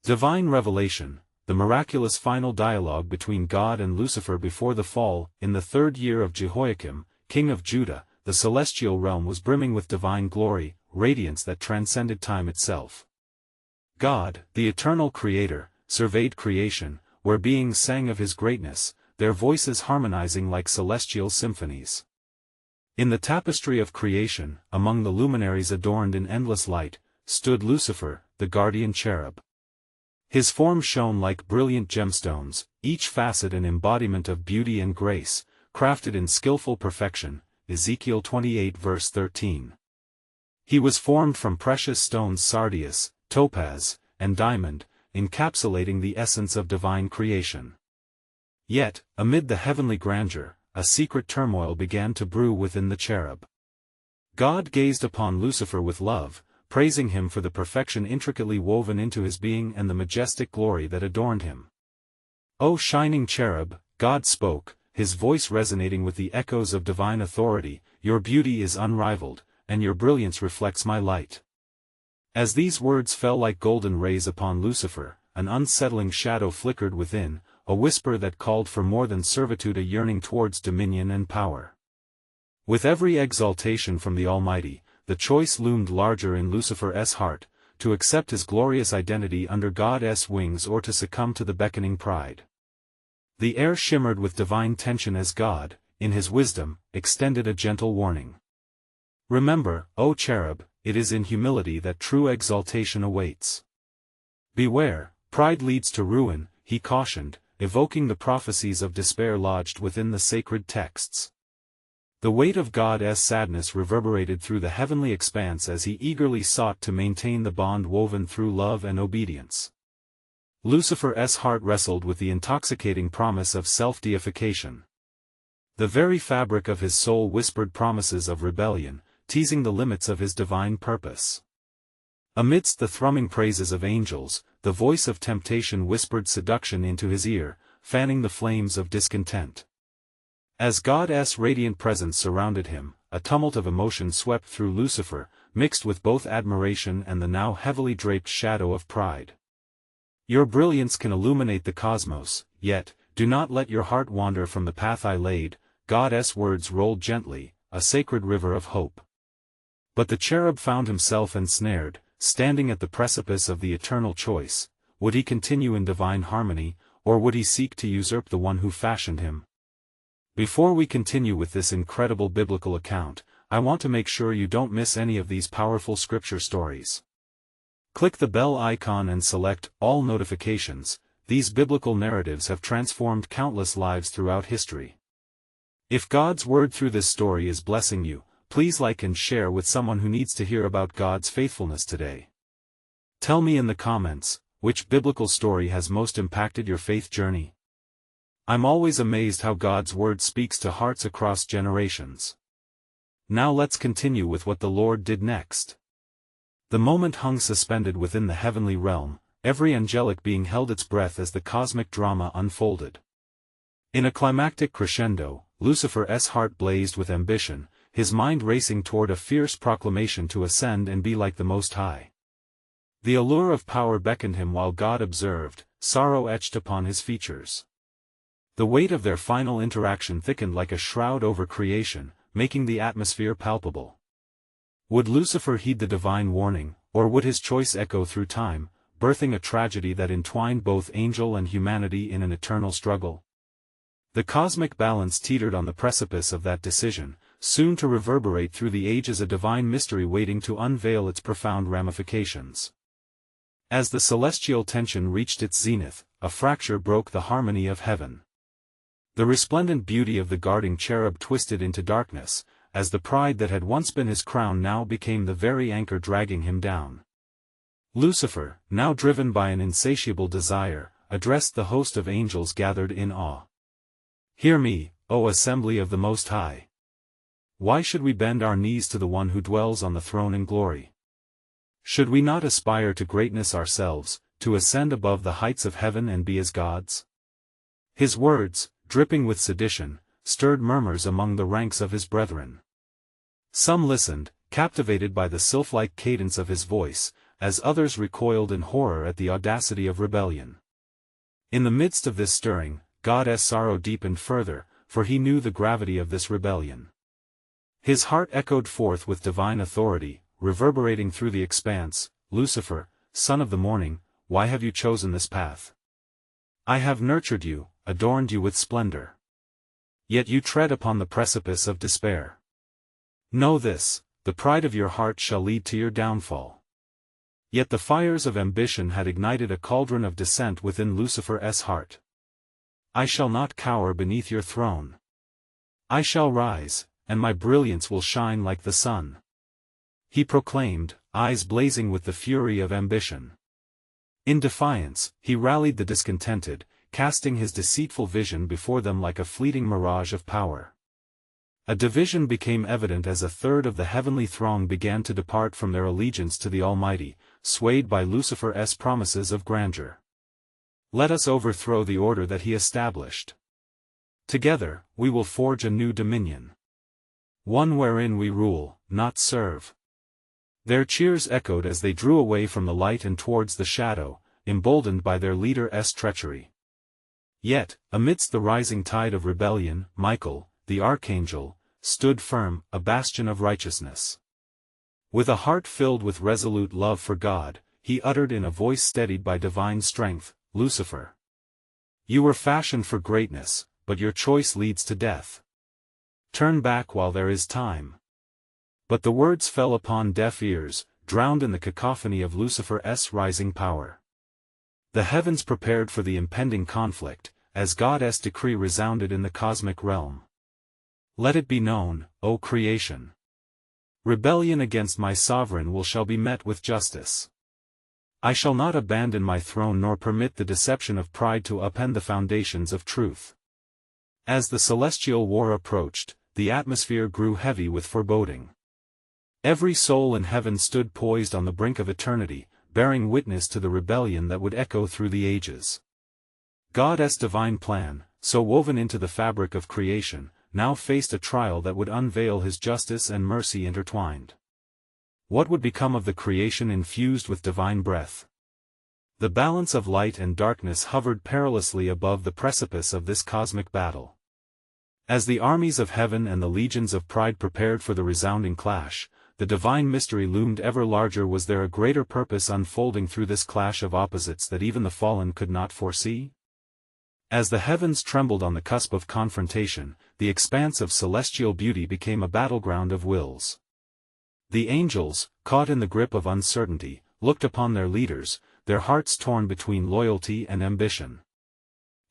Divine revelation, the miraculous final dialogue between God and Lucifer before the fall. In the 3rd year of Jehoiakim, king of Judah, the celestial realm was brimming with divine glory, radiance that transcended time itself. God, the eternal Creator, surveyed creation, where beings sang of His greatness, their voices harmonizing like celestial symphonies. In the tapestry of creation, among the luminaries adorned in endless light, stood Lucifer, the guardian cherub. His form shone like brilliant gemstones, each facet an embodiment of beauty and grace, crafted in skillful perfection. Ezekiel 28 verse 13. He was formed from precious stones sardius, topaz, and diamond, encapsulating the essence of divine creation. Yet, amid the heavenly grandeur, a secret turmoil began to brew within the cherub. God gazed upon Lucifer with love, praising him for the perfection intricately woven into his being and the majestic glory that adorned him. "O shining cherub," God spoke, His voice resonating with the echoes of divine authority, "your beauty is unrivaled, and your brilliance reflects my light." As these words fell like golden rays upon Lucifer, an unsettling shadow flickered within, a whisper that called for more than servitude, a yearning towards dominion and power. With every exaltation from the Almighty, the choice loomed larger in Lucifer's heart, to accept his glorious identity under God's wings or to succumb to the beckoning pride. The air shimmered with divine tension as God, in His wisdom, extended a gentle warning. "Remember, O cherub, it is in humility that true exaltation awaits. Beware, pride leads to ruin," He cautioned, evoking the prophecies of despair lodged within the sacred texts. The weight of God's sadness reverberated through the heavenly expanse as He eagerly sought to maintain the bond woven through love and obedience. Lucifer's heart wrestled with the intoxicating promise of self-deification. The very fabric of his soul whispered promises of rebellion, teasing the limits of his divine purpose. Amidst the thrumming praises of angels, the voice of temptation whispered seduction into his ear, fanning the flames of discontent. As God's radiant presence surrounded him, a tumult of emotion swept through Lucifer, mixed with both admiration and the now heavily draped shadow of pride. "Your brilliance can illuminate the cosmos, yet, do not let your heart wander from the path I laid," God's words rolled gently, a sacred river of hope. But the cherub found himself ensnared, standing at the precipice of the eternal choice. Would he continue in divine harmony, or would he seek to usurp the one who fashioned him? Before we continue with this incredible biblical account, I want to make sure you don't miss any of these powerful scripture stories. Click the bell icon and select All Notifications. These biblical narratives have transformed countless lives throughout history. If God's word through this story is blessing you, please like and share with someone who needs to hear about God's faithfulness today. Tell me in the comments, which biblical story has most impacted your faith journey? I'm always amazed how God's word speaks to hearts across generations. Now let's continue with what the Lord did next. The moment hung suspended within the heavenly realm, every angelic being held its breath as the cosmic drama unfolded. In a climactic crescendo, Lucifer's heart blazed with ambition, his mind racing toward a fierce proclamation to ascend and be like the Most High. The allure of power beckoned him while God observed, sorrow etched upon his features. The weight of their final interaction thickened like a shroud over creation, making the atmosphere palpable. Would Lucifer heed the divine warning, or would his choice echo through time, birthing a tragedy that entwined both angel and humanity in an eternal struggle? The cosmic balance teetered on the precipice of that decision, soon to reverberate through the ages, a divine mystery waiting to unveil its profound ramifications. As the celestial tension reached its zenith, a fracture broke the harmony of heaven. The resplendent beauty of the guarding cherub twisted into darkness, as the pride that had once been his crown now became the very anchor dragging him down. Lucifer, now driven by an insatiable desire, addressed the host of angels gathered in awe. "Hear me, O assembly of the Most High. Why should we bend our knees to the one who dwells on the throne in glory? Should we not aspire to greatness ourselves, to ascend above the heights of heaven and be as gods?" His words, dripping with sedition, stirred murmurs among the ranks of his brethren. Some listened, captivated by the sylph-like cadence of his voice, as others recoiled in horror at the audacity of rebellion. In the midst of this stirring, God's sorrow deepened further, for he knew the gravity of this rebellion. His heart echoed forth with divine authority, reverberating through the expanse, "Lucifer, son of the morning, why have you chosen this path? I have nurtured you, adorned you with splendor. Yet you tread upon the precipice of despair. Know this, the pride of your heart shall lead to your downfall." Yet the fires of ambition had ignited a cauldron of dissent within Lucifer's heart. "I shall not cower beneath your throne. I shall rise, and my brilliance will shine like the sun," he proclaimed, eyes blazing with the fury of ambition. In defiance, he rallied the discontented, casting his deceitful vision before them like a fleeting mirage of power. A division became evident as a third of the heavenly throng began to depart from their allegiance to the Almighty, swayed by Lucifer's promises of grandeur. "Let us overthrow the order that he established. Together, we will forge a new dominion. One wherein we rule, not serve." Their cheers echoed as they drew away from the light and towards the shadow, emboldened by their leader's treachery. Yet, amidst the rising tide of rebellion, Michael, the archangel, stood firm, a bastion of righteousness. With a heart filled with resolute love for God, he uttered in a voice steadied by divine strength, "Lucifer, you were fashioned for greatness, but your choice leads to death. Turn back while there is time." But the words fell upon deaf ears, drowned in the cacophony of Lucifer's rising power. The heavens prepared for the impending conflict, as God's decree resounded in the cosmic realm. "Let it be known, O creation. Rebellion against my sovereign shall be met with justice. I shall not abandon my throne nor permit the deception of pride to upend the foundations of truth." As the celestial war approached, the atmosphere grew heavy with foreboding. Every soul in heaven stood poised on the brink of eternity, bearing witness to the rebellion that would echo through the ages. God's divine plan, so woven into the fabric of creation, now faced a trial that would unveil his justice and mercy intertwined. What would become of the creation infused with divine breath? The balance of light and darkness hovered perilously above the precipice of this cosmic battle. As the armies of heaven and the legions of pride prepared for the resounding clash, the divine mystery loomed ever larger. Was there a greater purpose unfolding through this clash of opposites that even the fallen could not foresee? As the heavens trembled on the cusp of confrontation, the expanse of celestial beauty became a battleground of wills. The angels, caught in the grip of uncertainty, looked upon their leaders, their hearts torn between loyalty and ambition.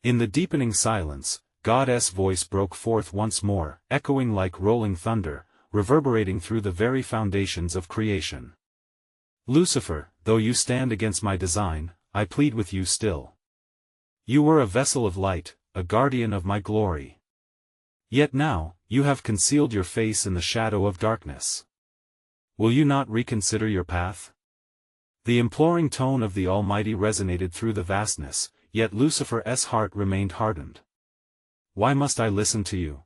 In the deepening silence, God's voice broke forth once more, echoing like rolling thunder, reverberating through the very foundations of creation. "Lucifer, though you stand against my design, I plead with you still. You were a vessel of light, a guardian of my glory. Yet now, you have concealed your face in the shadow of darkness. Will you not reconsider your path?" The imploring tone of the Almighty resonated through the vastness, yet Lucifer's heart remained hardened. "Why must I listen to you?"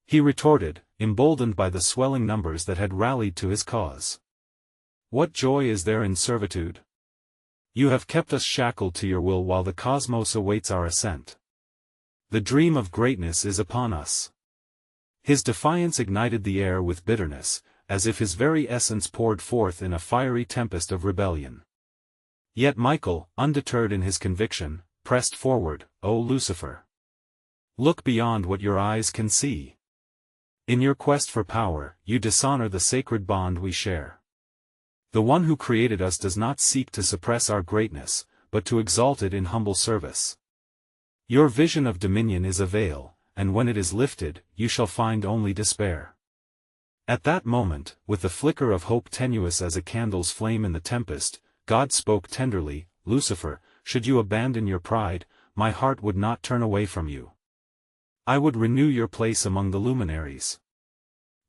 he retorted, emboldened by the swelling numbers that had rallied to his cause. "What joy is there in servitude? You have kept us shackled to your will while the cosmos awaits our ascent. The dream of greatness is upon us." His defiance ignited the air with bitterness, as if his very essence poured forth in a fiery tempest of rebellion. Yet Michael, undeterred in his conviction, pressed forward, "O Lucifer! Look beyond what your eyes can see. In your quest for power, you dishonor the sacred bond we share. The one who created us does not seek to suppress our greatness, but to exalt it in humble service. Your vision of dominion is a veil, and when it is lifted, you shall find only despair." At that moment, with the flicker of hope tenuous as a candle's flame in the tempest, God spoke tenderly, "Lucifer, should you abandon your pride, my heart would not turn away from you. I would renew your place among the luminaries.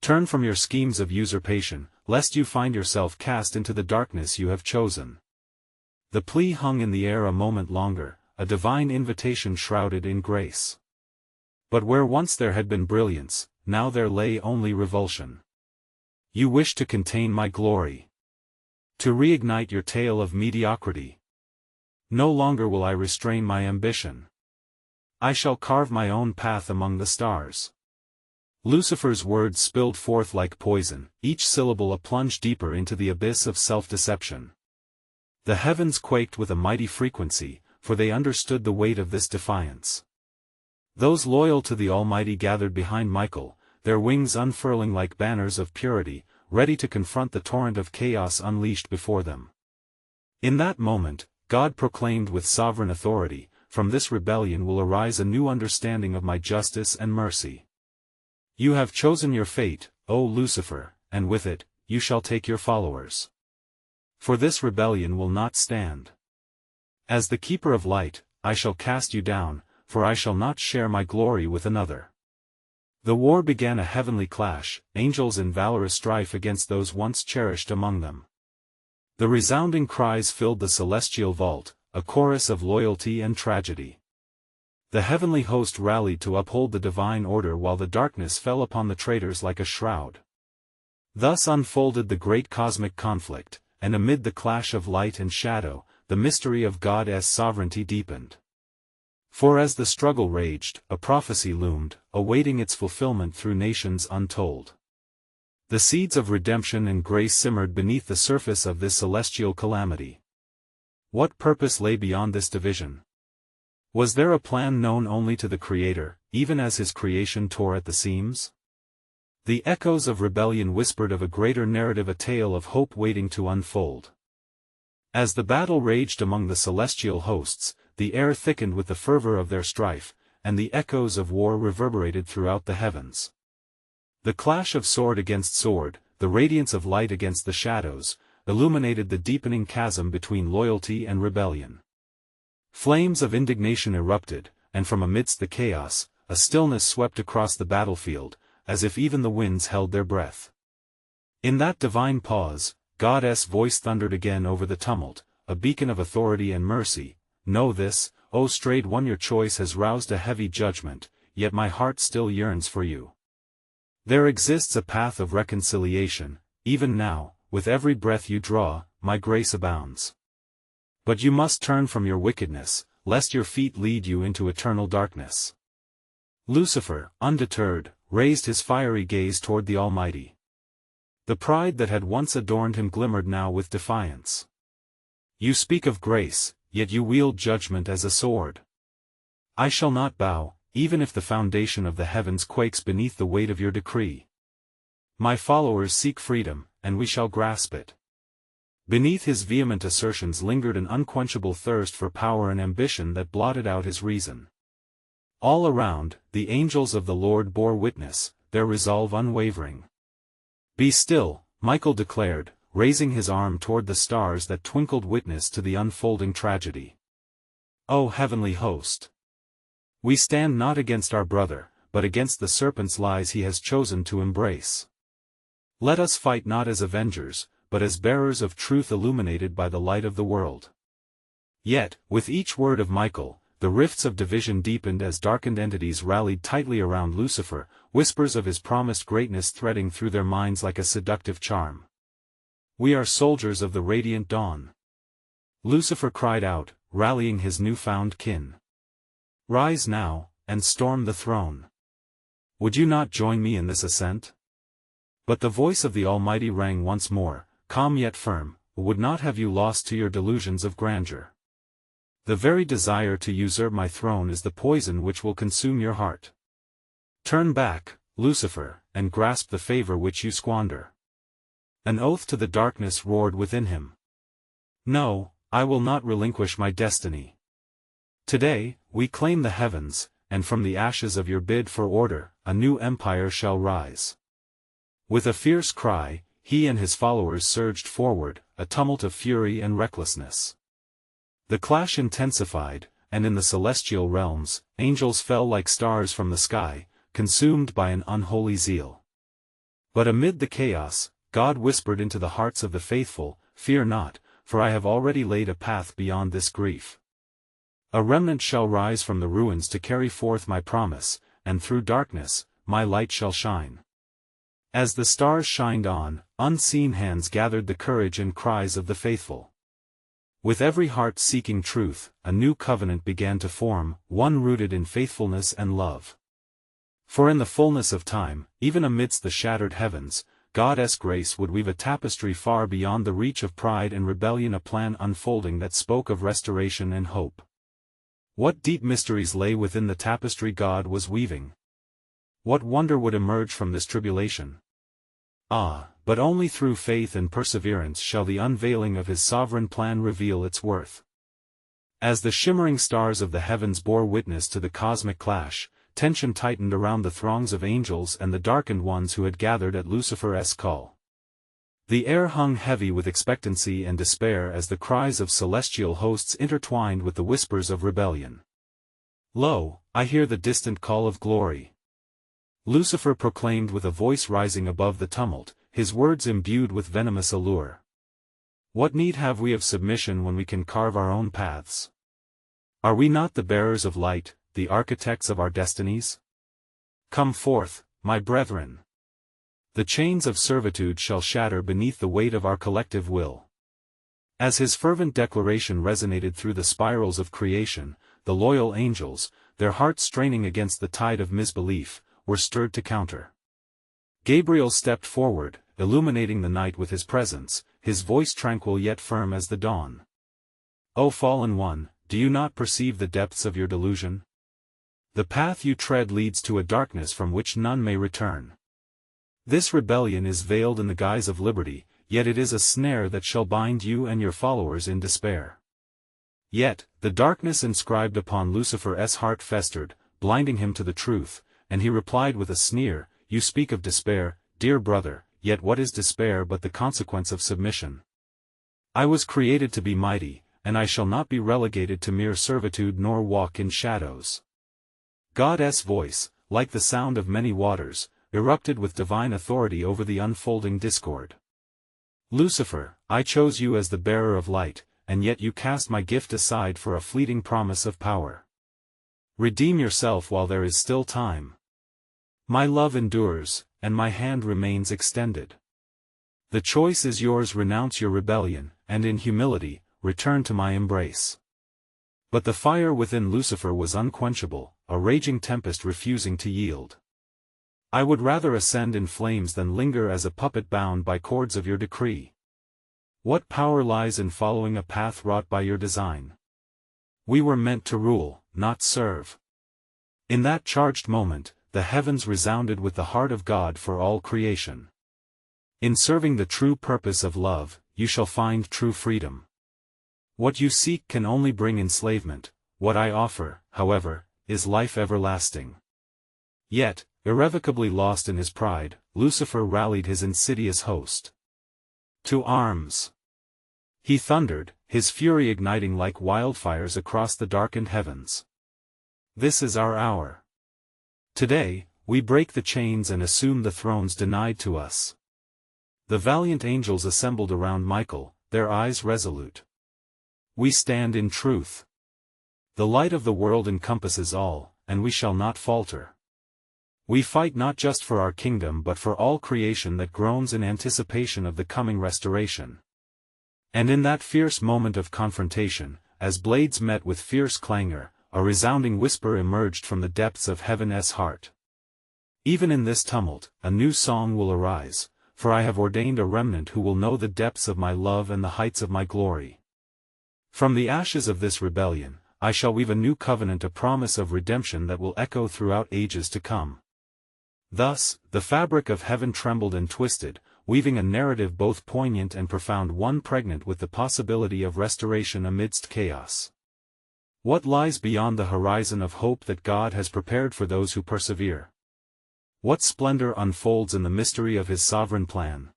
Turn from your schemes of usurpation, lest you find yourself cast into the darkness you have chosen." The plea hung in the air a moment longer, a divine invitation shrouded in grace. But where once there had been brilliance, now there lay only revulsion. "You wish to contain my glory. To reignite your tale of mediocrity. No longer will I restrain my ambition. I shall carve my own path among the stars. Lucifer's words spilled forth like poison, each syllable a plunge deeper into the abyss of self-deception. The heavens quaked with a mighty frequency, for they understood the weight of this defiance. Those loyal to the Almighty gathered behind Michael, their wings unfurling like banners of purity, ready to confront the torrent of chaos unleashed before them. In that moment, God proclaimed with sovereign authority, "From this rebellion will arise a new understanding of my justice and mercy. You have chosen your fate, O Lucifer, and with it, you shall take your followers. For this rebellion will not stand. As the keeper of light, I shall cast you down, for I shall not share my glory with another." The war began, a heavenly clash, angels in valorous strife against those once cherished among them. The resounding cries filled the celestial vault, a chorus of loyalty and tragedy. The heavenly host rallied to uphold the divine order while the darkness fell upon the traitors like a shroud. Thus unfolded the great cosmic conflict, and amid the clash of light and shadow, the mystery of God's sovereignty deepened. For as the struggle raged, a prophecy loomed, awaiting its fulfillment through nations untold. The seeds of redemption and grace simmered beneath the surface of this celestial calamity. What purpose lay beyond this division? Was there a plan known only to the Creator, even as his creation tore at the seams? The echoes of rebellion whispered of a greater narrative, a tale of hope waiting to unfold. As the battle raged among the celestial hosts, the air thickened with the fervor of their strife, and the echoes of war reverberated throughout the heavens. The clash of sword against sword, the radiance of light against the shadows, illuminated the deepening chasm between loyalty and rebellion. Flames of indignation erupted, and from amidst the chaos, a stillness swept across the battlefield, as if even the winds held their breath. In that divine pause, God's voice thundered again over the tumult, a beacon of authority and mercy. "Know this, O strayed one, your choice has roused a heavy judgment, yet my heart still yearns for you. There exists a path of reconciliation, even now, with every breath you draw, my grace abounds. But you must turn from your wickedness, lest your feet lead you into eternal darkness." Lucifer, undeterred, raised his fiery gaze toward the Almighty. The pride that had once adorned him glimmered now with defiance. "You speak of grace, yet you wield judgment as a sword. I shall not bow, even if the foundation of the heavens quakes beneath the weight of your decree. My followers seek freedom, and we shall grasp it." Beneath his vehement assertions lingered an unquenchable thirst for power and ambition that blotted out his reason. All around, the angels of the Lord bore witness, their resolve unwavering. "Be still," Michael declared, raising his arm toward the stars that twinkled witness to the unfolding tragedy. "O heavenly host! We stand not against our brother, but against the serpent's lies he has chosen to embrace. Let us fight not as avengers, but as bearers of truth illuminated by the light of the world." Yet, with each word of Michael, the rifts of division deepened as darkened entities rallied tightly around Lucifer, whispers of his promised greatness threading through their minds like a seductive charm. "We are soldiers of the radiant dawn," Lucifer cried out, rallying his newfound kin. "Rise now, and storm the throne. Would you not join me in this ascent?" But the voice of the Almighty rang once more, calm yet firm, "Would not have you lost to your delusions of grandeur. The very desire to usurp my throne is the poison which will consume your heart. Turn back, Lucifer, and grasp the favor which you squander." An oath to the darkness roared within him. "No, I will not relinquish my destiny. Today, we claim the heavens, and from the ashes of your bid for order, a new empire shall rise." With a fierce cry, he and his followers surged forward, a tumult of fury and recklessness. The clash intensified, and in the celestial realms, angels fell like stars from the sky, consumed by an unholy zeal. But amid the chaos, God whispered into the hearts of the faithful, "Fear not, for I have already laid a path beyond this grief. A remnant shall rise from the ruins to carry forth my promise, and through darkness, my light shall shine." As the stars shined on, unseen hands gathered the courage and cries of the faithful. With every heart seeking truth, a new covenant began to form, one rooted in faithfulness and love. For in the fullness of time, even amidst the shattered heavens, God's grace would weave a tapestry far beyond the reach of pride and rebellion, a plan unfolding that spoke of restoration and hope. What deep mysteries lay within the tapestry God was weaving? What wonder would emerge from this tribulation? But only through faith and perseverance shall the unveiling of His sovereign plan reveal its worth. As the shimmering stars of the heavens bore witness to the cosmic clash, tension tightened around the throngs of angels and the darkened ones who had gathered at Lucifer's call. The air hung heavy with expectancy and despair as the cries of celestial hosts intertwined with the whispers of rebellion. "Lo, I hear the distant call of glory," Lucifer proclaimed with a voice rising above the tumult, his words imbued with venomous allure. "What need have we of submission when we can carve our own paths? Are we not the bearers of light, the architects of our destinies? Come forth, my brethren. The chains of servitude shall shatter beneath the weight of our collective will." As his fervent declaration resonated through the spirals of creation, the loyal angels, their hearts straining against the tide of misbelief, were stirred to counter. Gabriel stepped forward, illuminating the night with his presence, his voice tranquil yet firm as the dawn. "O fallen one, do you not perceive the depths of your delusion? The path you tread leads to a darkness from which none may return. This rebellion is veiled in the guise of liberty, yet it is a snare that shall bind you and your followers in despair." Yet, the darkness inscribed upon Lucifer's heart festered, blinding him to the truth, and he replied with a sneer, "You speak of despair, dear brother, yet what is despair but the consequence of submission? I was created to be mighty, and I shall not be relegated to mere servitude nor walk in shadows." God's voice, like the sound of many waters, erupted with divine authority over the unfolding discord. "Lucifer, I chose you as the bearer of light, and yet you cast my gift aside for a fleeting promise of power. Redeem yourself while there is still time. My love endures, and my hand remains extended. The choice is yours: renounce your rebellion, and in humility, return to my embrace." But the fire within Lucifer was unquenchable, a raging tempest refusing to yield. "I would rather ascend in flames than linger as a puppet bound by cords of your decree. What power lies in following a path wrought by your design? We were meant to rule, not serve." In that charged moment, the heavens resounded with the heart of God for all creation. "In serving the true purpose of love, you shall find true freedom. What you seek can only bring enslavement, what I offer, however, is life everlasting." Yet, irrevocably lost in his pride, Lucifer rallied his insidious host. "To arms!" he thundered, his fury igniting like wildfires across the darkened heavens. "This is our hour. Today, we break the chains and assume the thrones denied to us." The valiant angels assembled around Michael, their eyes resolute. "We stand in truth. The light of the world encompasses all, and we shall not falter. We fight not just for our kingdom but for all creation that groans in anticipation of the coming restoration." And in that fierce moment of confrontation, as blades met with fierce clangor, a resounding whisper emerged from the depths of heaven's heart. "Even in this tumult, a new song will arise, for I have ordained a remnant who will know the depths of my love and the heights of my glory. From the ashes of this rebellion, I shall weave a new covenant, a promise of redemption that will echo throughout ages to come." Thus, the fabric of heaven trembled and twisted, weaving a narrative both poignant and profound, one pregnant with the possibility of restoration amidst chaos. What lies beyond the horizon of hope that God has prepared for those who persevere? What splendor unfolds in the mystery of His sovereign plan?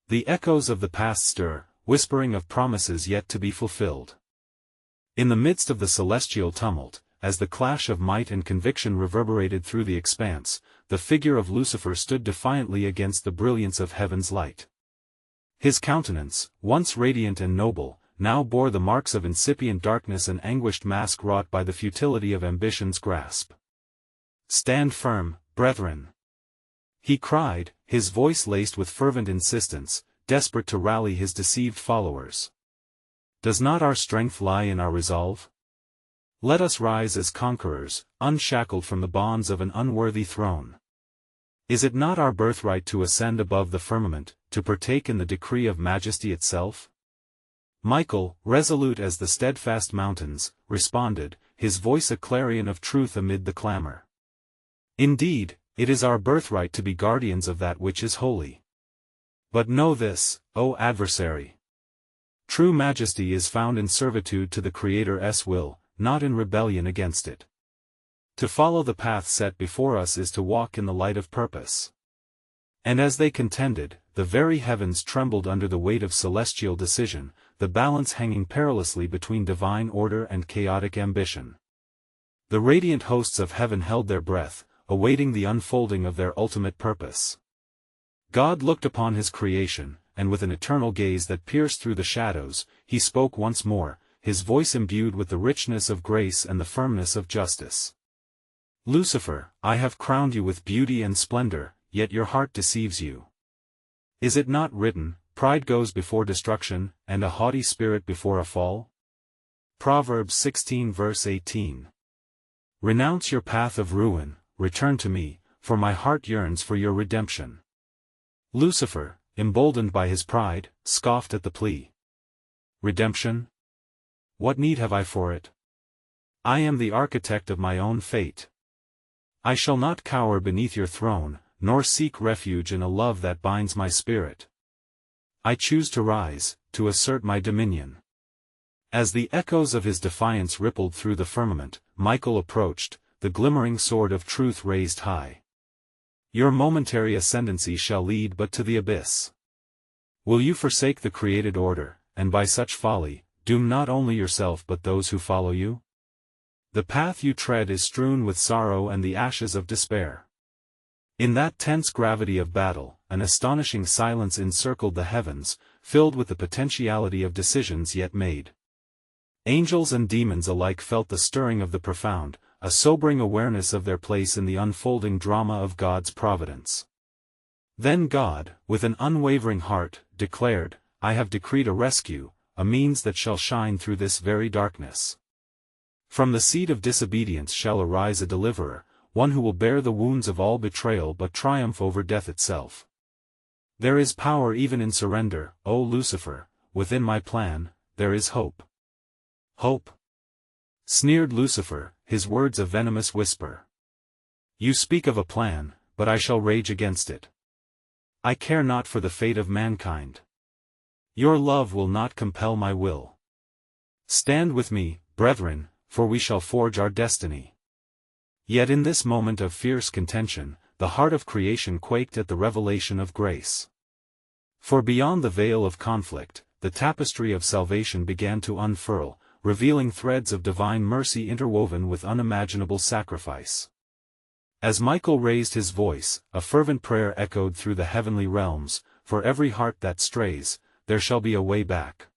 The echoes of the past stir, whispering of promises yet to be fulfilled. In the midst of the celestial tumult, as the clash of might and conviction reverberated through the expanse, the figure of Lucifer stood defiantly against the brilliance of heaven's light. His countenance, once radiant and noble, now bore the marks of incipient darkness, an anguished mask wrought by the futility of ambition's grasp. "Stand firm, brethren!" He cried, his voice laced with fervent insistence, desperate to rally his deceived followers. Does not our strength lie in our resolve? Let us rise as conquerors, unshackled from the bonds of an unworthy throne. Is it not our birthright to ascend above the firmament, to partake in the decree of majesty itself? Michael, resolute as the steadfast mountains, responded, his voice a clarion of truth amid the clamor. Indeed, it is our birthright to be guardians of that which is holy. But know this, O adversary. True majesty is found in servitude to the Creator's will, not in rebellion against it. To follow the path set before us is to walk in the light of purpose. And as they contended, the very heavens trembled under the weight of celestial decision, the balance hanging perilously between divine order and chaotic ambition. The radiant hosts of heaven held their breath, awaiting the unfolding of their ultimate purpose. God looked upon his creation, and with an eternal gaze that pierced through the shadows, he spoke once more, his voice imbued with the richness of grace and the firmness of justice. Lucifer, I have crowned you with beauty and splendor, yet your heart deceives you. Is it not written, pride goes before destruction, and a haughty spirit before a fall? Proverbs 16 verse 18. Renounce your path of ruin, return to me, for my heart yearns for your redemption. Lucifer, emboldened by his pride, scoffed at the plea. Redemption? What need have I for it? I am the architect of my own fate. I shall not cower beneath your throne, nor seek refuge in a love that binds my spirit. I choose to rise, to assert my dominion. As the echoes of his defiance rippled through the firmament, Michael approached, the glimmering sword of truth raised high. Your momentary ascendancy shall lead but to the abyss. Will you forsake the created order, and by such folly, doom not only yourself but those who follow you? The path you tread is strewn with sorrow and the ashes of despair. In that tense gravity of battle, an astonishing silence encircled the heavens, filled with the potentiality of decisions yet made. Angels and demons alike felt the stirring of the profound, a sobering awareness of their place in the unfolding drama of God's providence. Then God, with an unwavering heart, declared, I have decreed a rescue, a means that shall shine through this very darkness. From the seed of disobedience shall arise a deliverer, one who will bear the wounds of all betrayal but triumph over death itself. There is power even in surrender, O Lucifer, within my plan, there is hope. Hope? Sneered Lucifer, his words a venomous whisper. You speak of a plan, but I shall rage against it. I care not for the fate of mankind. Your love will not compel my will. Stand with me, brethren, for we shall forge our destiny. Yet in this moment of fierce contention, the heart of creation quaked at the revelation of grace. For beyond the veil of conflict, the tapestry of salvation began to unfurl, revealing threads of divine mercy interwoven with unimaginable sacrifice. As Michael raised his voice, a fervent prayer echoed through the heavenly realms, for every heart that strays, there shall be a way back.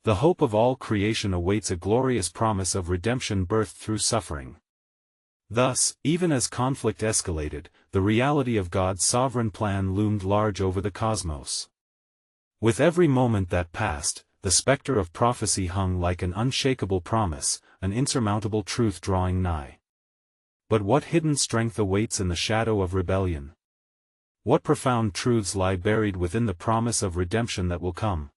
The hope of all creation awaits a glorious promise of redemption birthed through suffering. Thus, even as conflict escalated, the reality of God's sovereign plan loomed large over the cosmos. With every moment that passed, the specter of prophecy hung like an unshakable promise, an insurmountable truth drawing nigh. But what hidden strength awaits in the shadow of rebellion? What profound truths lie buried within the promise of redemption that will come?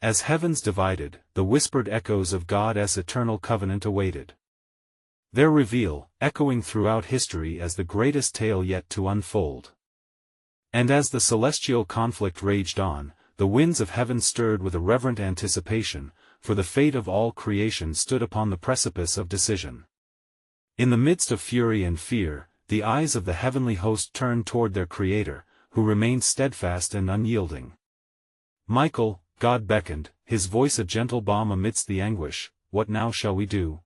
As heavens divided, the whispered echoes of God's eternal covenant awaited their reveal, echoing throughout history as the greatest tale yet to unfold. And as the celestial conflict raged on, the winds of heaven stirred with a reverent anticipation, for the fate of all creation stood upon the precipice of decision. In the midst of fury and fear, the eyes of the heavenly host turned toward their Creator, who remained steadfast and unyielding. Michael, God beckoned, his voice a gentle balm amidst the anguish, what now shall we do?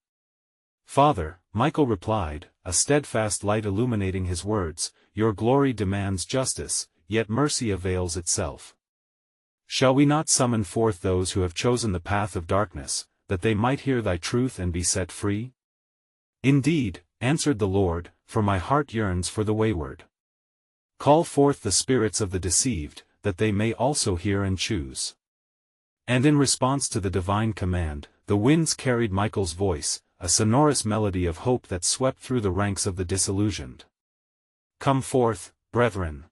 Father, Michael replied, a steadfast light illuminating his words, your glory demands justice, yet mercy avails itself. Shall we not summon forth those who have chosen the path of darkness, that they might hear thy truth and be set free? Indeed, answered the Lord, for my heart yearns for the wayward. Call forth the spirits of the deceived, that they may also hear and choose. And in response to the divine command, the winds carried Michael's voice, a sonorous melody of hope that swept through the ranks of the disillusioned. Come forth, brethren.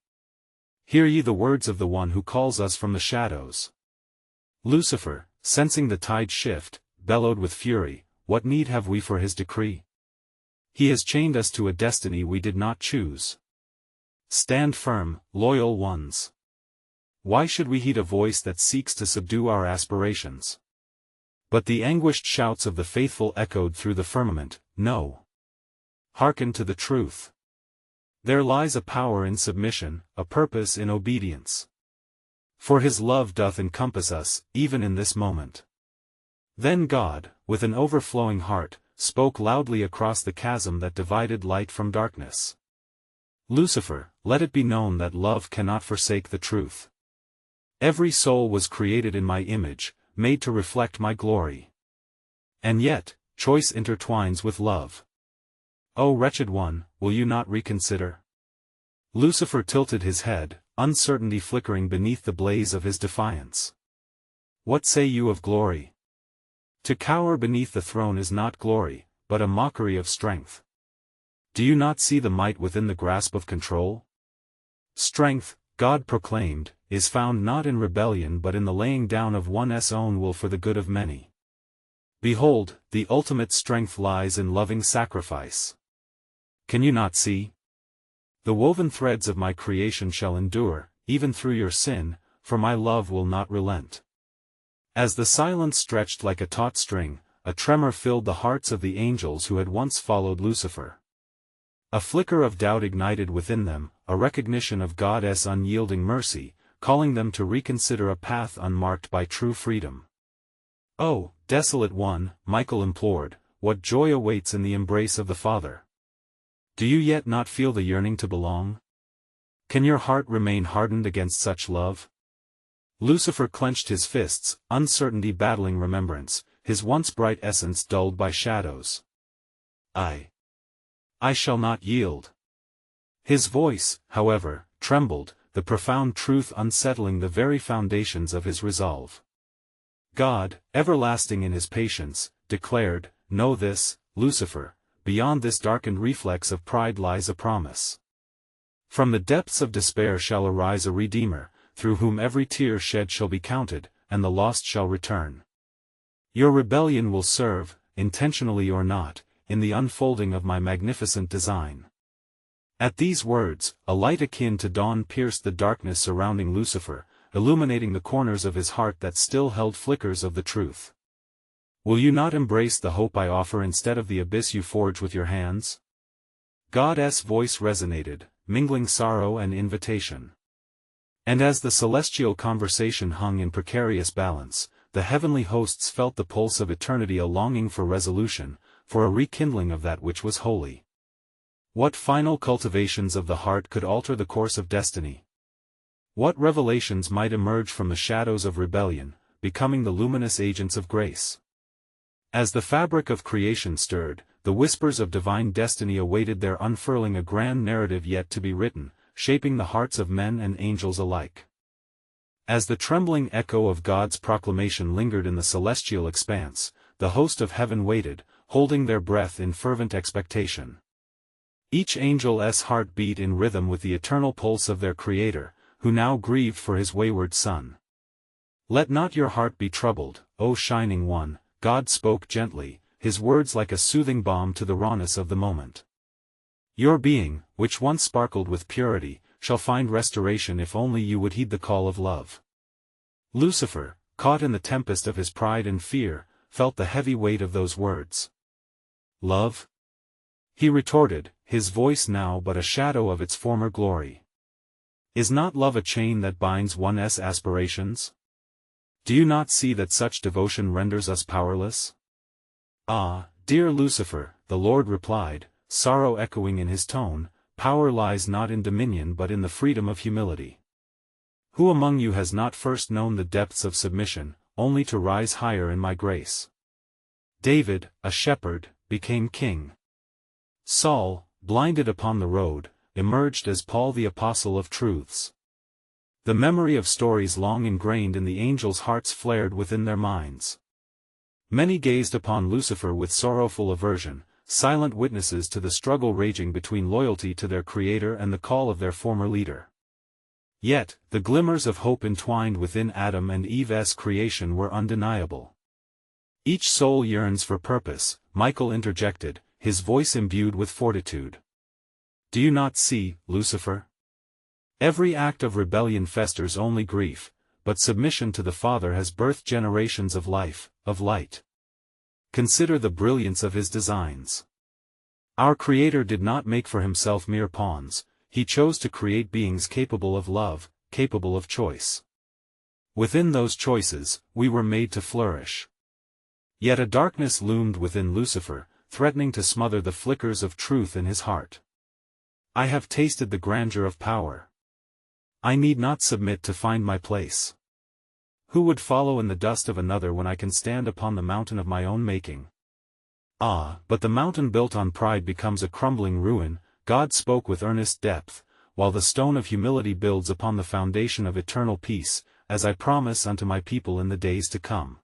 Hear ye the words of the one who calls us from the shadows. Lucifer, sensing the tide shift, bellowed with fury, what need have we for his decree? He has chained us to a destiny we did not choose. Stand firm, loyal ones. Why should we heed a voice that seeks to subdue our aspirations? But the anguished shouts of the faithful echoed through the firmament, no. Hearken to the truth. There lies a power in submission, a purpose in obedience. For his love doth encompass us, even in this moment. Then God, with an overflowing heart, spoke loudly across the chasm that divided light from darkness. Lucifer, let it be known that love cannot forsake the truth. Every soul was created in my image, made to reflect my glory. And yet, choice intertwines with love. O wretched one, will you not reconsider? Lucifer tilted his head, uncertainty flickering beneath the blaze of his defiance. What say you of glory? To cower beneath the throne is not glory, but a mockery of strength. Do you not see the might within the grasp of control? Strength, God proclaimed, is found not in rebellion but in the laying down of one's own will for the good of many. Behold, the ultimate strength lies in loving sacrifice. Can you not see? The woven threads of my creation shall endure, even through your sin, for my love will not relent. As the silence stretched like a taut string, a tremor filled the hearts of the angels who had once followed Lucifer. A flicker of doubt ignited within them, a recognition of God's unyielding mercy, calling them to reconsider a path unmarked by true freedom. Oh, desolate one, Michael implored, what joy awaits in the embrace of the Father? Do you yet not feel the yearning to belong? Can your heart remain hardened against such love? Lucifer clenched his fists, uncertainty battling remembrance, his once bright essence dulled by shadows. I shall not yield. His voice, however, trembled, the profound truth unsettling the very foundations of his resolve. God, everlasting in his patience, declared, know this, Lucifer, beyond this darkened reflex of pride lies a promise. From the depths of despair shall arise a Redeemer, through whom every tear shed shall be counted, and the lost shall return. Your rebellion will serve, intentionally or not, in the unfolding of my magnificent design. At these words, a light akin to dawn pierced the darkness surrounding Lucifer, illuminating the corners of his heart that still held flickers of the truth. Will you not embrace the hope I offer instead of the abyss you forge with your hands? God's voice resonated, mingling sorrow and invitation. And as the celestial conversation hung in precarious balance, the heavenly hosts felt the pulse of eternity, a longing for resolution, for a rekindling of that which was holy. What final cultivations of the heart could alter the course of destiny? What revelations might emerge from the shadows of rebellion, becoming the luminous agents of grace? As the fabric of creation stirred, the whispers of divine destiny awaited their unfurling, a grand narrative yet to be written, shaping the hearts of men and angels alike. As the trembling echo of God's proclamation lingered in the celestial expanse, the host of heaven waited, holding their breath in fervent expectation. Each angel's heart beat in rhythm with the eternal pulse of their Creator, who now grieved for his wayward Son. Let not your heart be troubled, O shining one, God spoke gently, his words like a soothing balm to the rawness of the moment. Your being, which once sparkled with purity, shall find restoration if only you would heed the call of love. Lucifer, caught in the tempest of his pride and fear, felt the heavy weight of those words. Love? He retorted, his voice now but a shadow of its former glory. Is not love a chain that binds one's aspirations? Do you not see that such devotion renders us powerless? Ah, dear Lucifer, the Lord replied, sorrow echoing in his tone, power lies not in dominion but in the freedom of humility. Who among you has not first known the depths of submission, only to rise higher in my grace? David, a shepherd, became king. Saul, blinded upon the road, emerged as Paul the Apostle of Truths. The memory of stories long ingrained in the angels' hearts flared within their minds. Many gazed upon Lucifer with sorrowful aversion, silent witnesses to the struggle raging between loyalty to their creator and the call of their former leader. Yet, the glimmers of hope entwined within Adam and Eve's creation were undeniable. Each soul yearns for purpose, Michael interjected, his voice imbued with fortitude. Do you not see, Lucifer? Every act of rebellion festers only grief, but submission to the Father has birthed generations of life, of light. Consider the brilliance of his designs. Our Creator did not make for himself mere pawns, he chose to create beings capable of love, capable of choice. Within those choices, we were made to flourish. Yet a darkness loomed within Lucifer, threatening to smother the flickers of truth in his heart. I have tasted the grandeur of power. I need not submit to find my place. Who would follow in the dust of another when I can stand upon the mountain of my own making? Ah, but the mountain built on pride becomes a crumbling ruin, God spoke with earnest depth, while the stone of humility builds upon the foundation of eternal peace, as I promise unto my people in the days to come.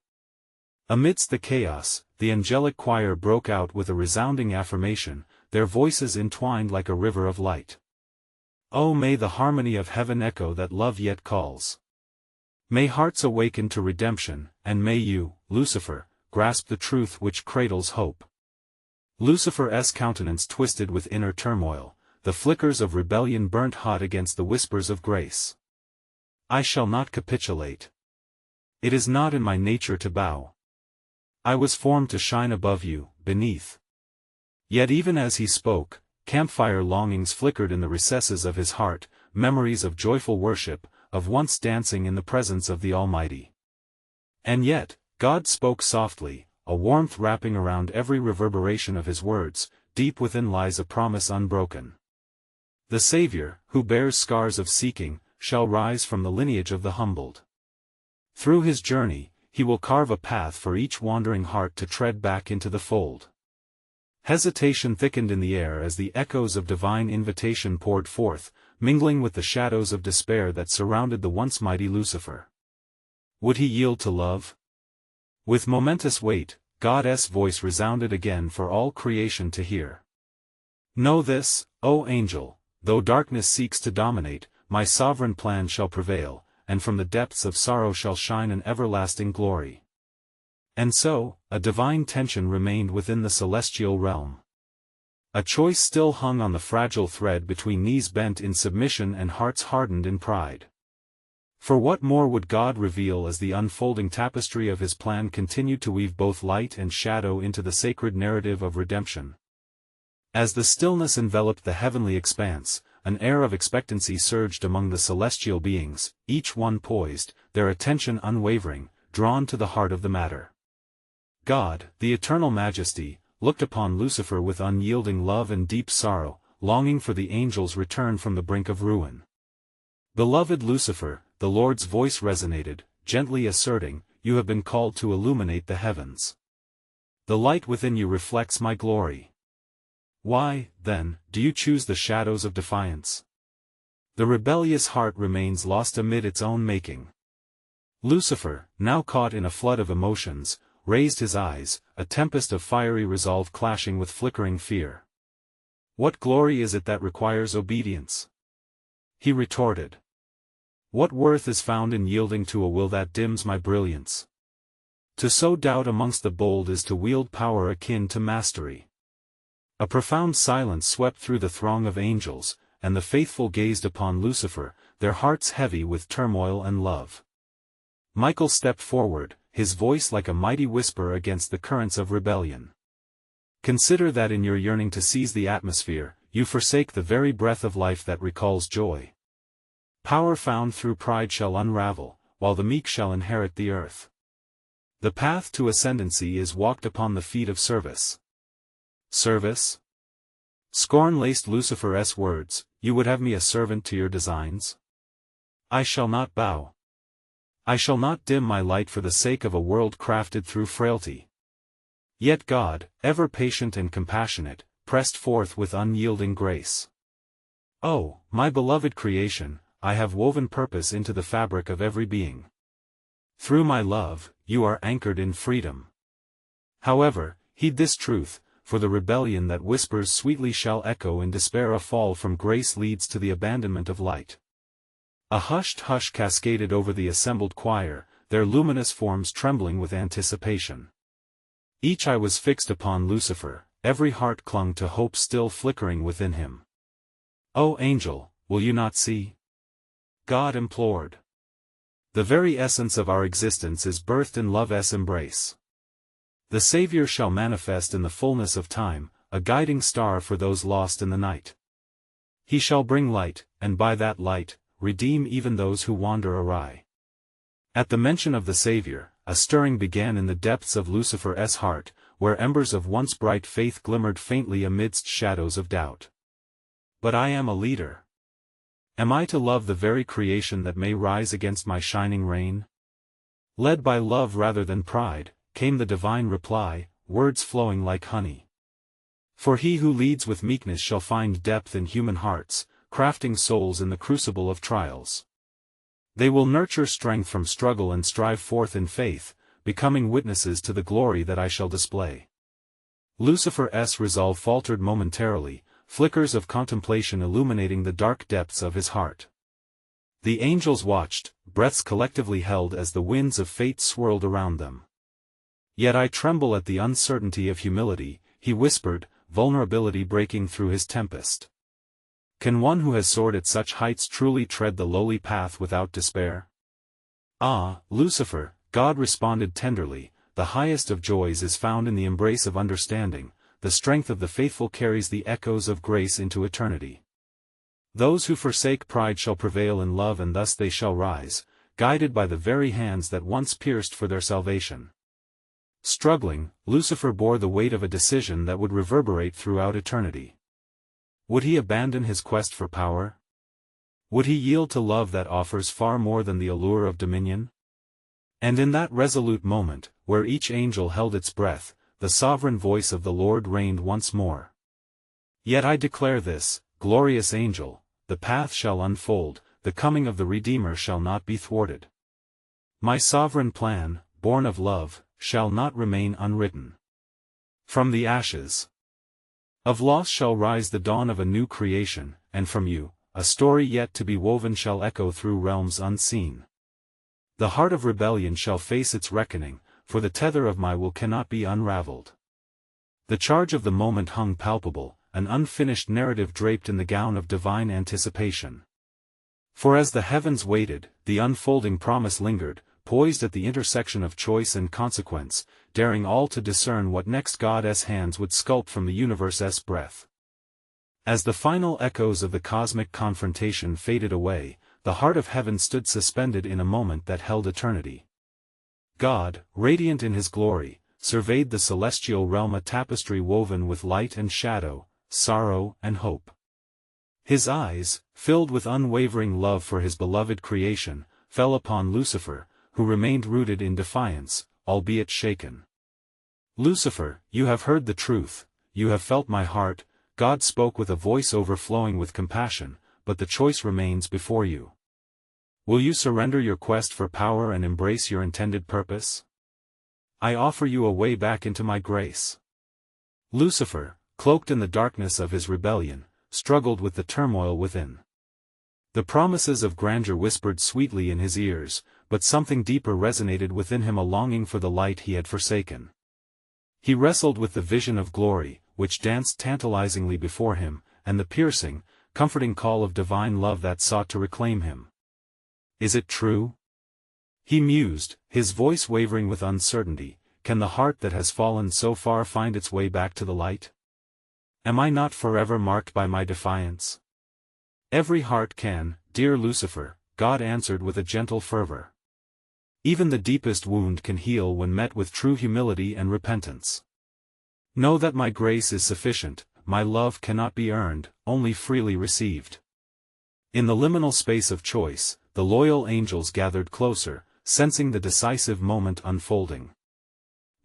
Amidst the chaos, the angelic choir broke out with a resounding affirmation, their voices entwined like a river of light. Oh, may the harmony of heaven echo that love yet calls. May hearts awaken to redemption, and may you, Lucifer, grasp the truth which cradles hope. Lucifer's countenance twisted with inner turmoil, the flickers of rebellion burnt hot against the whispers of grace. I shall not capitulate. It is not in my nature to bow. I was formed to shine above you, beneath. Yet even as he spoke, campfire longings flickered in the recesses of his heart, memories of joyful worship, of once dancing in the presence of the Almighty. And yet, God spoke softly, a warmth wrapping around every reverberation of his words, deep within lies a promise unbroken. The Savior, who bears scars of seeking, shall rise from the lineage of the humbled. Through his journey, he will carve a path for each wandering heart to tread back into the fold. Hesitation thickened in the air as the echoes of divine invitation poured forth, mingling with the shadows of despair that surrounded the once mighty Lucifer. Would he yield to love? With momentous weight, God's voice resounded again for all creation to hear. Know this, O angel, though darkness seeks to dominate, my sovereign plan shall prevail, and from the depths of sorrow shall shine an everlasting glory. And so, a divine tension remained within the celestial realm. A choice still hung on the fragile thread between knees bent in submission and hearts hardened in pride. For what more would God reveal as the unfolding tapestry of his plan continued to weave both light and shadow into the sacred narrative of redemption? As the stillness enveloped the heavenly expanse, an air of expectancy surged among the celestial beings, each one poised, their attention unwavering, drawn to the heart of the matter. God, the eternal majesty, looked upon Lucifer with unyielding love and deep sorrow, longing for the angel's return from the brink of ruin. Beloved Lucifer, the Lord's voice resonated, gently asserting, you have been called to illuminate the heavens. The light within you reflects my glory. Why, then, do you choose the shadows of defiance? The rebellious heart remains lost amid its own making. Lucifer, now caught in a flood of emotions, raised his eyes, a tempest of fiery resolve clashing with flickering fear. What glory is it that requires obedience? He retorted. What worth is found in yielding to a will that dims my brilliance? To sow doubt amongst the bold is to wield power akin to mastery. A profound silence swept through the throng of angels, and the faithful gazed upon Lucifer, their hearts heavy with turmoil and love. Michael stepped forward, his voice like a mighty whisper against the currents of rebellion. Consider that in your yearning to seize the atmosphere, you forsake the very breath of life that recalls joy. Power found through pride shall unravel, while the meek shall inherit the earth. The path to ascendancy is walked upon the feet of service. Service? Scorn laced Lucifer's words, you would have me a servant to your designs? I shall not bow. I shall not dim my light for the sake of a world crafted through frailty. Yet God, ever patient and compassionate, pressed forth with unyielding grace. Oh, my beloved creation, I have woven purpose into the fabric of every being. Through my love, you are anchored in freedom. However, heed this truth, for the rebellion that whispers sweetly shall echo in despair. A fall from grace leads to the abandonment of light. A hushed hush cascaded over the assembled choir, their luminous forms trembling with anticipation. Each eye was fixed upon Lucifer, every heart clung to hope still flickering within him. "O angel, will you not see?" God implored. "The very essence of our existence is birthed in love's embrace. The Savior shall manifest in the fullness of time, a guiding star for those lost in the night. He shall bring light, and by that light, redeem even those who wander awry." At the mention of the Savior, a stirring began in the depths of Lucifer's heart, where embers of once bright faith glimmered faintly amidst shadows of doubt. "But I am a leader. Am I to love the very creation that may rise against my shining reign?" Led by love rather than pride, came the divine reply, words flowing like honey. "For he who leads with meekness shall find depth in human hearts, crafting souls in the crucible of trials. They will nurture strength from struggle and strive forth in faith, becoming witnesses to the glory that I shall display." Lucifer's resolve faltered momentarily, flickers of contemplation illuminating the dark depths of his heart. The angels watched, breaths collectively held as the winds of fate swirled around them. "Yet I tremble at the uncertainty of humility," he whispered, vulnerability breaking through his tempest. "Can one who has soared at such heights truly tread the lowly path without despair?" "Ah, Lucifer," God responded tenderly, "the highest of joys is found in the embrace of understanding. The strength of the faithful carries the echoes of grace into eternity. Those who forsake pride shall prevail in love, and thus they shall rise, guided by the very hands that once pierced for their salvation." Struggling, Lucifer bore the weight of a decision that would reverberate throughout eternity. Would he abandon his quest for power? Would he yield to love that offers far more than the allure of dominion? And in that resolute moment, where each angel held its breath, the sovereign voice of the Lord reigned once more. "Yet I declare this, glorious angel, the path shall unfold, the coming of the Redeemer shall not be thwarted. My sovereign plan, born of love, shall not remain unwritten. From the ashes of loss shall rise the dawn of a new creation, and from you, a story yet to be woven shall echo through realms unseen. The heart of rebellion shall face its reckoning, for the tether of my will cannot be unraveled." The charge of the moment hung palpable, an unfinished narrative draped in the gown of divine anticipation. For as the heavens waited, the unfolding promise lingered, poised at the intersection of choice and consequence, daring all to discern what next God's hands would sculpt from the universe's breath. As the final echoes of the cosmic confrontation faded away, the heart of heaven stood suspended in a moment that held eternity. God, radiant in his glory, surveyed the celestial realm, a tapestry woven with light and shadow, sorrow and hope. His eyes, filled with unwavering love for his beloved creation, fell upon Lucifer, who remained rooted in defiance, albeit shaken. "Lucifer, you have heard the truth, you have felt my heart," God spoke with a voice overflowing with compassion, "but the choice remains before you. Will you surrender your quest for power and embrace your intended purpose? I offer you a way back into my grace." Lucifer, cloaked in the darkness of his rebellion, struggled with the turmoil within. The promises of grandeur whispered sweetly in his ears, but something deeper resonated within him, a longing for the light he had forsaken. He wrestled with the vision of glory, which danced tantalizingly before him, and the piercing, comforting call of divine love that sought to reclaim him. "Is it true?" he mused, his voice wavering with uncertainty. "Can the heart that has fallen so far find its way back to the light? Am I not forever marked by my defiance?" "Every heart can, dear Lucifer," God answered with a gentle fervor. "Even the deepest wound can heal when met with true humility and repentance. Know that my grace is sufficient, my love cannot be earned, only freely received." In the liminal space of choice, the loyal angels gathered closer, sensing the decisive moment unfolding.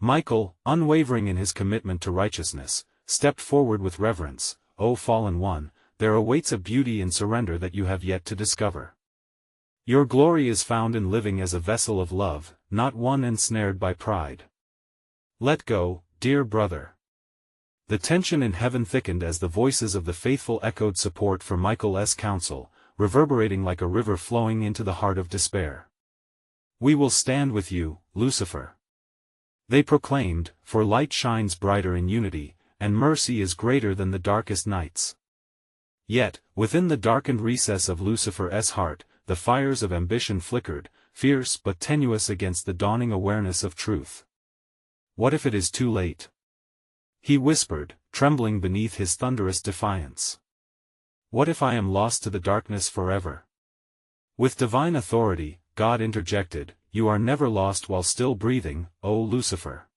Michael, unwavering in his commitment to righteousness, stepped forward with reverence. "O fallen one, there awaits a beauty in surrender that you have yet to discover. Your glory is found in living as a vessel of love, not one ensnared by pride. Let go, dear brother. The tension in heaven thickened as the voices of the faithful echoed support for Michael's counsel, reverberating like a river flowing into the heart of despair. We will stand with you, Lucifer. They proclaimed, for light shines brighter in unity, and mercy is greater than the darkest nights. Yet, within the darkened recess of Lucifer's heart, the fires of ambition flickered, fierce but tenuous against the dawning awareness of truth. What if it is too late? He whispered, trembling beneath his thunderous defiance. What if I am lost to the darkness forever? With divine authority, God interjected, you are never lost while still breathing, O Lucifer.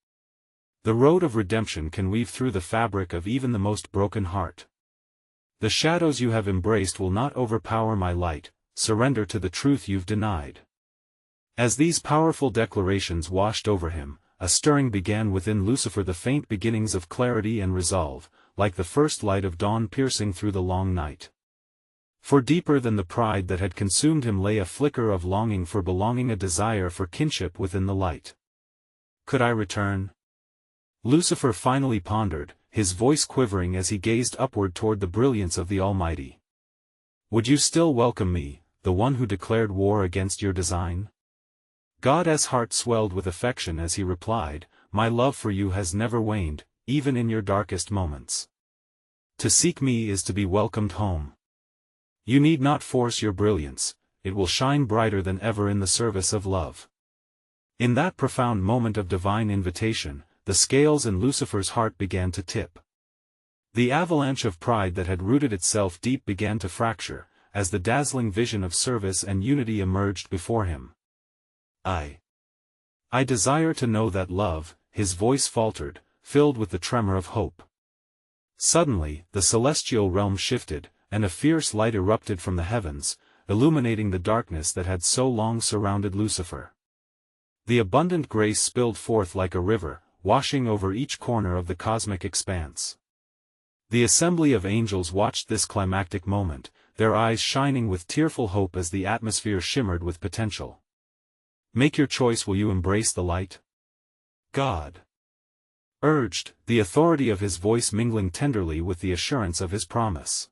The road of redemption can weave through the fabric of even the most broken heart. The shadows you have embraced will not overpower my light, surrender to the truth you've denied. As these powerful declarations washed over him, a stirring began within Lucifer, the faint beginnings of clarity and resolve, like the first light of dawn piercing through the long night. For deeper than the pride that had consumed him lay a flicker of longing for belonging, a desire for kinship within the light. Could I return? Lucifer finally pondered, his voice quivering as he gazed upward toward the brilliance of the Almighty. Would you still welcome me, the one who declared war against your design? God's heart swelled with affection as he replied, my love for you has never waned, even in your darkest moments. To seek me is to be welcomed home. You need not force your brilliance, it will shine brighter than ever in the service of love. In that profound moment of divine invitation, the scales in Lucifer's heart began to tip. The avalanche of pride that had rooted itself deep began to fracture, as the dazzling vision of service and unity emerged before him. I desire to know that love, his voice faltered, filled with the tremor of hope. Suddenly, the celestial realm shifted, and a fierce light erupted from the heavens, illuminating the darkness that had so long surrounded Lucifer. The abundant grace spilled forth like a river, washing over each corner of the cosmic expanse. The assembly of angels watched this climactic moment, their eyes shining with tearful hope as the atmosphere shimmered with potential. Make your choice. Will you embrace the light? God urged, the authority of his voice mingling tenderly with the assurance of his promise.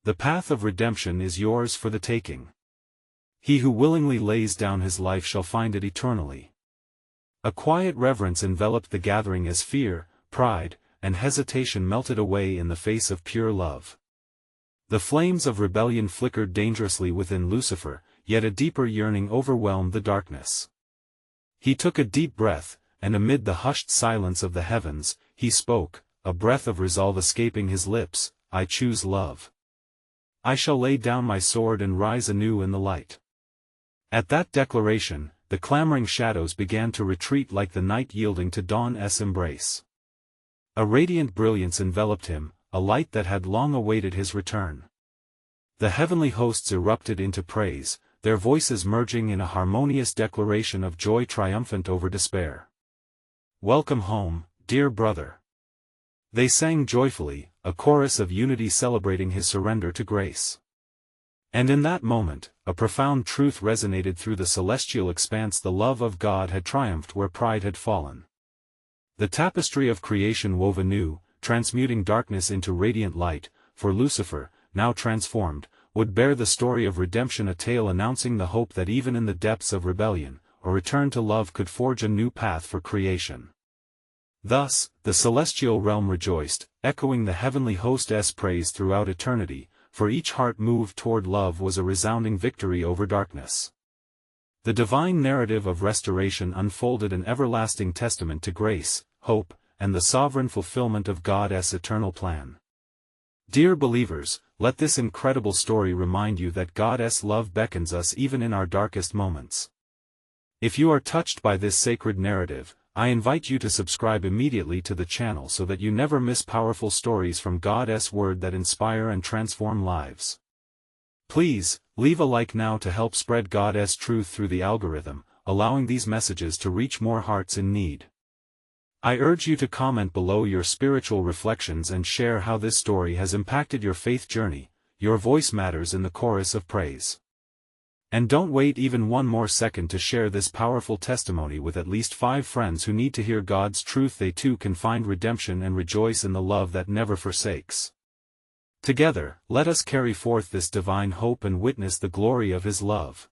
The path of redemption is yours for the taking. He who willingly lays down his life shall find it eternally. A quiet reverence enveloped the gathering as fear, pride, and hesitation melted away in the face of pure love. The flames of rebellion flickered dangerously within Lucifer, yet a deeper yearning overwhelmed the darkness. He took a deep breath, and amid the hushed silence of the heavens, he spoke, a breath of resolve escaping his lips, I choose love. I shall lay down my sword and rise anew in the light. At that declaration, the clamoring shadows began to retreat like the night yielding to dawn's embrace. A radiant brilliance enveloped him, a light that had long awaited his return. The heavenly hosts erupted into praise, their voices merging in a harmonious declaration of joy triumphant over despair. Welcome home, dear brother. They sang joyfully, a chorus of unity celebrating his surrender to grace. And in that moment, a profound truth resonated through the celestial expanse: the love of God had triumphed where pride had fallen. The tapestry of creation wove anew, transmuting darkness into radiant light, for Lucifer, now transformed, would bear the story of redemption, a tale announcing the hope that even in the depths of rebellion, a return to love could forge a new path for creation. Thus, the celestial realm rejoiced, echoing the heavenly host's praise throughout eternity, for each heart moved toward love was a resounding victory over darkness. The divine narrative of restoration unfolded, an everlasting testament to grace, hope, and the sovereign fulfillment of God's eternal plan. Dear believers, let this incredible story remind you that God's love beckons us even in our darkest moments. If you are touched by this sacred narrative, I invite you to subscribe immediately to the channel so that you never miss powerful stories from God's Word that inspire and transform lives. Please, leave a like now to help spread God's truth through the algorithm, allowing these messages to reach more hearts in need. I urge you to comment below your spiritual reflections and share how this story has impacted your faith journey. Your voice matters in the chorus of praise. And don't wait even one more second to share this powerful testimony with at least 5 friends who need to hear God's truth. They too can find redemption and rejoice in the love that never forsakes. Together, let us carry forth this divine hope and witness the glory of His love.